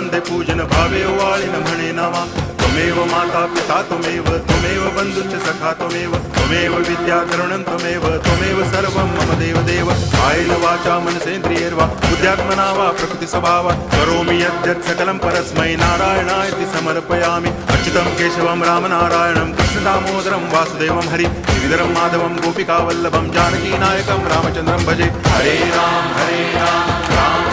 वंदे पूजन भावे वाळिन म्हणे नामा त्वमेव माता पिता त्वमेव बंधुश्च सखा त्वमेव विद्या तरुणं त्वमेव सर्वं मम देव कायेन वाचा मनसेन्द्रियैर्वा बुद्ध्यात्मना वा प्रकृति स्वभावात् करोमि यद्यत् सकलं परस्मै नारायणायति समर्पयामि अच्युतं केशवं रामनारायणं कृष्णदामोदरं वासुदेवं हरि गिरिधरं माधवं गोपिकावल्लभं जानकीनायकं रामचन्द्रं भजे हरे राम राम राम